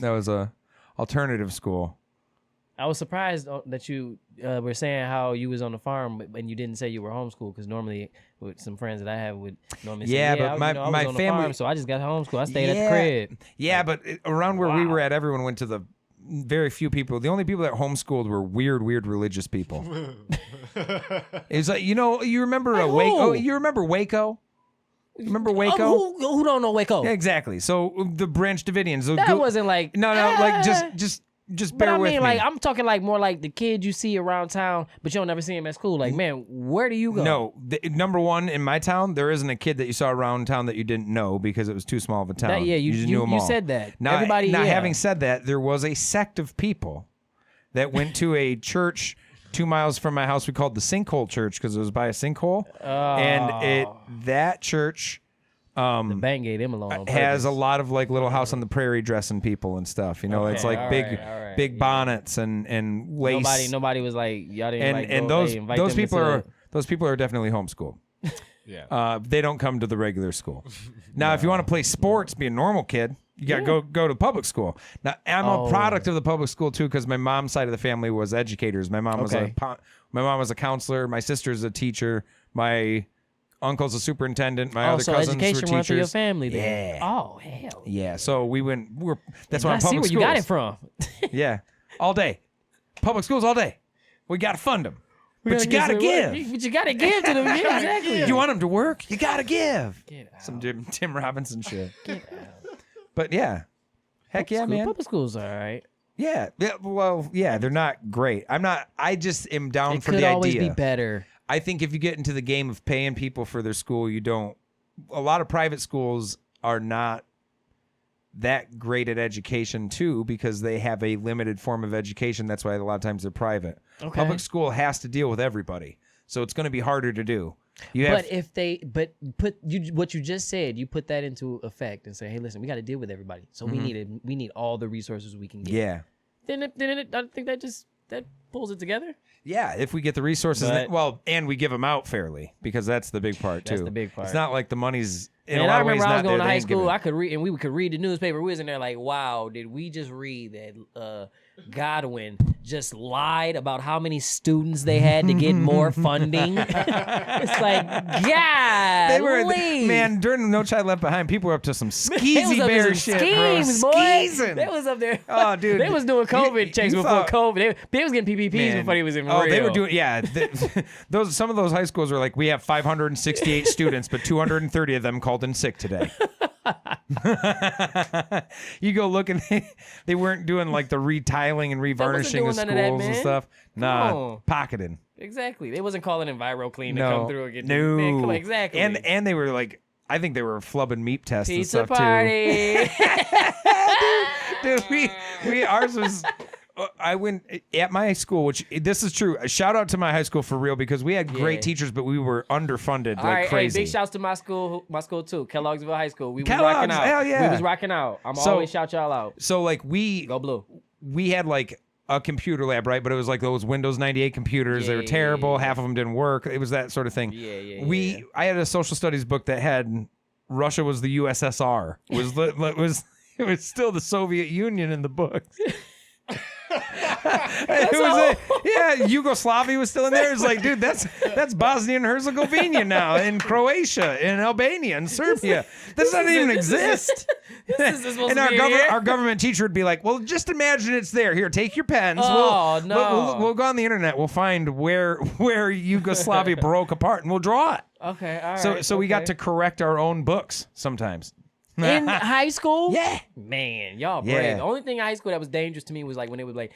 That was a alternative school. I was surprised that you were saying how you was on the farm and you didn't say you were homeschooled, because normally with some friends that I have would normally say, but I was my on the family, farm, so I just got homeschooled. I stayed at the crib. Yeah, but around where we were at, everyone went to the very few people. The only people that homeschooled were weird religious people. It's like, you remember Waco? Oh, you remember Waco? Remember Waco? Who don't know Waco? Yeah, exactly. So the Branch Davidians. That wasn't like like just bear with me. Like, I'm talking like more like the kids you see around town, but you don't never see him at school. Like, man, where do you go? No, number one, in my town, there isn't a kid that you saw around town that you didn't know because it was too small of a town. You just knew them all. You said that. Now, having said that, there was a sect of people that went to a church 2 miles from my house we called the Sinkhole Church because it was by a sinkhole. And that church... the bank gave them alone. Has a lot of like Little House on the Prairie dressing people and stuff. It's like big bonnets and lace. Nobody was like, y'all didn't those people are definitely homeschooled. Yeah. They don't come to the regular school. Now, if you want to play sports, be a normal kid, you got to go to public school. Now, I'm a product of the public school too because my mom's side of the family was educators. My mom was a counselor. My sister's a teacher. My uncle's a superintendent. My other cousins were teachers. Education went through your family then. Yeah. Oh, hell. Yeah. So that's why I'm public schools. I see where you got it from. Yeah. All day. Public schools all day. We got to fund them. But you got to give. But you got to give to them. Yeah, exactly. You want them to work? You got to give. Some Tim Robinson shit. Get out. But yeah. Heck yeah, man. Public schools are all right. Yeah. Well, yeah, they're not great. I just am down for the idea. It could always be better. I think if you get into the game of paying people for their school, a lot of private schools are not that great at education too because they have a limited form of education. That's why a lot of times they're private. Okay. Public school has to deal with everybody. So it's going to be harder to do. What you just said, you put that into effect and say, hey, listen, we got to deal with everybody. So we need all the resources we can get. Yeah. Then I think that pulls it together. Yeah, if we get the resources, and we give them out fairly, because that's the big part too. That's the big part. It's not like the money's in and a lot of ways not I was going there. To high school, I could read, and we could read the newspaper. We was in there like, wow, did we just read that Godwin just lied about how many students they had to get more funding? It's like, God, they were man during No Child Left Behind. People were up to some skeezy bear shit, schemes, bro. Skeezing. They was up there. Oh, dude, they was doing COVID checks before COVID. They was getting PPPs before he was in real. They were doing some of those high schools were like, we have 568 students, but 230 of them called in sick today. You go look and they weren't doing like the retiling and revarnishing of schools and stuff. Nah, pocketing. Exactly. They wasn't calling in Viro Clean to come through and get no. Exactly. And they were like, I think they were flubbing meat tests Pizza and stuff party. too. Dude, ours was. I went at my school, which this is true. A shout out to my high school for real because we had great teachers, but we were underfunded like crazy. Hey, big shouts to my school too, Kellogg'sville High School. We was rocking out. Hell yeah. We was rocking out. I'm always shout y'all out. So like go blue. We had like a computer lab, right? But it was like those Windows 98 computers. They were terrible. Yeah. Half of them didn't work. It was that sort of thing. I had a social studies book that had Russia was the USSR. It was still the Soviet Union in the book. Yugoslavia was still in there. It's like, dude, that's Bosnia and Herzegovina now, and Croatia, and Albania, and Serbia. This doesn't even exist. And our government teacher would be like, well, just imagine it's there. Here, take your pens. We'll go on the internet. We'll find where Yugoslavia broke apart, and we'll draw it. Okay, all right. So we got to correct our own books sometimes. In high school? Yeah. Man, y'all brave. Yeah. The only thing in high school that was dangerous to me was like when it would like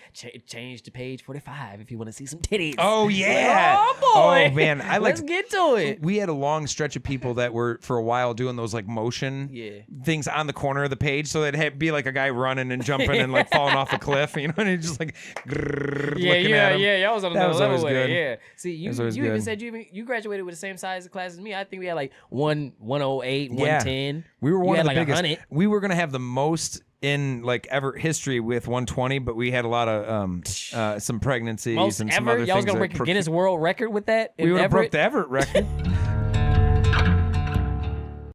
change to page 45 if you want to see some titties. Oh, yeah. Like, oh, boy. Oh, man. Let's get to it. We had a long stretch of people that were, for a while, doing those like motion things on the corner of the page. So it'd be like a guy running and jumping and like falling off a cliff, and he's just like looking at him. Yeah. Y'all was on the level with good. it. Yeah. See, you even said you graduated with the same size of class as me. I think we had like 108, 110. We were one of the biggest. 100. We were going to have the most in like ever history with 120, but we had a lot of some pregnancies and some other things. Y'all was going to break a Guinness World Record with that? We would have broke the Everett record.